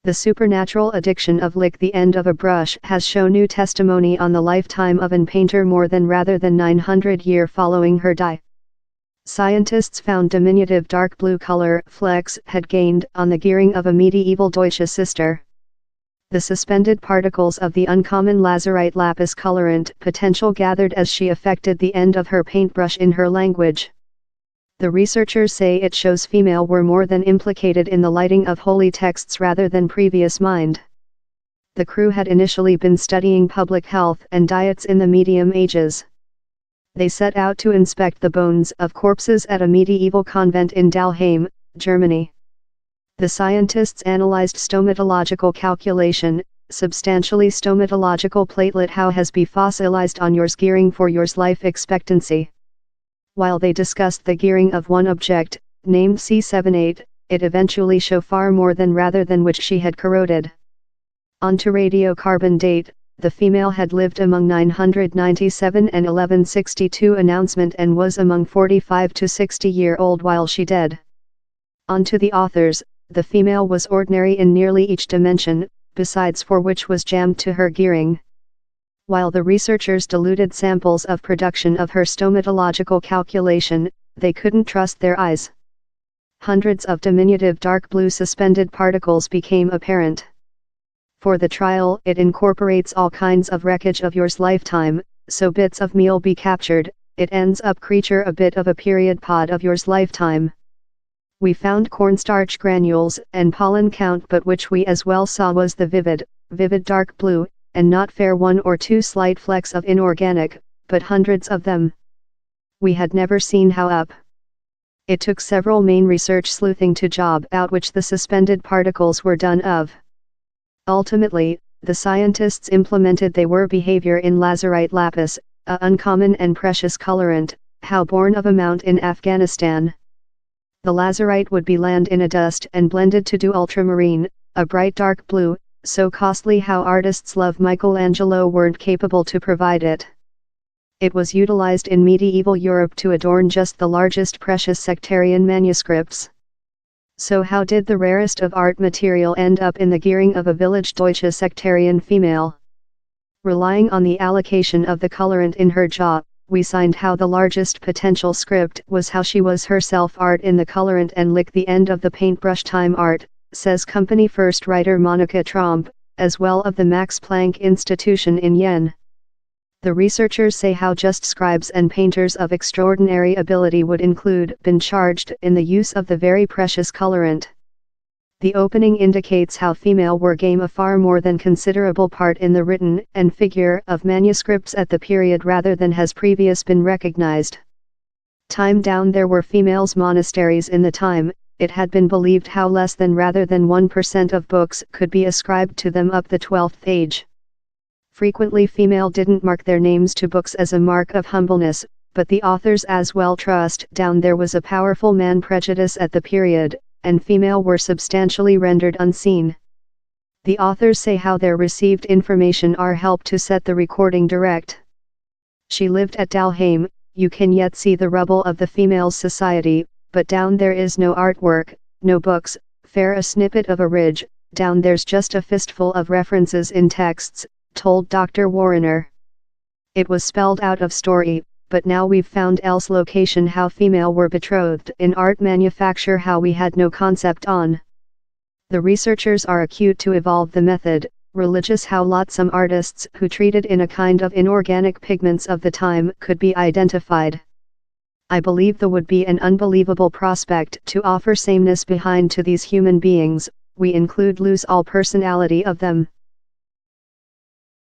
The supernatural addiction of lick the end of a brush has shown new testimony on the lifetime of an painter more than rather than 900 year following her die. Scientists found diminutive dark blue color flecks had gained on the gearing of a medieval Deutsche sister. The suspended particles of the uncommon lazurite lapis colorant potential gathered as she affected the end of her paintbrush in her language. The researchers say it shows female were more than implicated in the lighting of holy texts rather than previous mind. The crew had initially been studying public health and diets in the medium ages. They set out to inspect the bones of corpses at a medieval convent in Dalheim, Germany. The scientists analyzed stomatological calculation, substantially stomatological platelet how has be fossilized on yours gearing for yours life expectancy. While they discussed the gearing of one object, named C78, it eventually show far more than rather than which she had corroded. On to radiocarbon date, the female had lived among 997 and 1162 announcement and was among 45 to 60-year-old while she dead. On to the authors, the female was ordinary in nearly each dimension, besides for which was jammed to her gearing. While the researchers diluted samples of production of her stomatological calculation, they couldn't trust their eyes. Hundreds of diminutive dark blue suspended particles became apparent. For the trial, it incorporates all kinds of wreckage of yours lifetime, so bits of meal be captured, it ends up creature a bit of a period pod of yours lifetime. We found cornstarch granules and pollen count, but which we as well saw was the vivid dark blue, and not fair one or two slight flecks of inorganic, but hundreds of them. We had never seen how up. It took several main research sleuthing to job out which the suspended particles were done of. Ultimately, the scientists implemented they were behavior in lazurite lapis, a uncommon and precious colorant, how born of a mount in Afghanistan. The lazurite would be land in a dust and blended to do ultramarine, a bright dark blue, so costly how artists love Michelangelo weren't capable to provide it. It was utilized in medieval Europe to adorn just the largest precious sectarian manuscripts. So how did the rarest of art material end up in the gearing of a village Deutsche sectarian female? Relying on the allocation of the colorant in her jaw, we signed how the largest potential script was how she was herself art in the colorant and lick the end of the paintbrush time art, says company first writer Monika Tromp, as well of the Max Planck Institution in Yen. The researchers say how just scribes and painters of extraordinary ability would include been charged in the use of the very precious colorant. The opening indicates how female were game a far more than considerable part in the written and figure of manuscripts at the period rather than has previous been recognized. Time down there were females monasteries in the time, it had been believed how less than rather than 1% of books could be ascribed to them up the 12th age. Frequently female didn't mark their names to books as a mark of humbleness, but the authors as well trust down there was a powerful man prejudice at the period, and female were substantially rendered unseen. The authors say how their received information are helped to set the recording direct. She lived at Dalheim, you can yet see the rubble of the female's society, but down there is no artwork, no books, fair a snippet of a ridge, down there's just a fistful of references in texts, told Dr. Warrener. It was spelled out of story, but now we've found else location how female were betrothed in art manufacture how we had no concept on. The researchers are acute to evolve the method, religious how lot some artists who treated in a kind of inorganic pigments of the time could be identified. I believe the would be an unbelievable prospect to offer sameness behind to these human beings, we include lose all personality of them.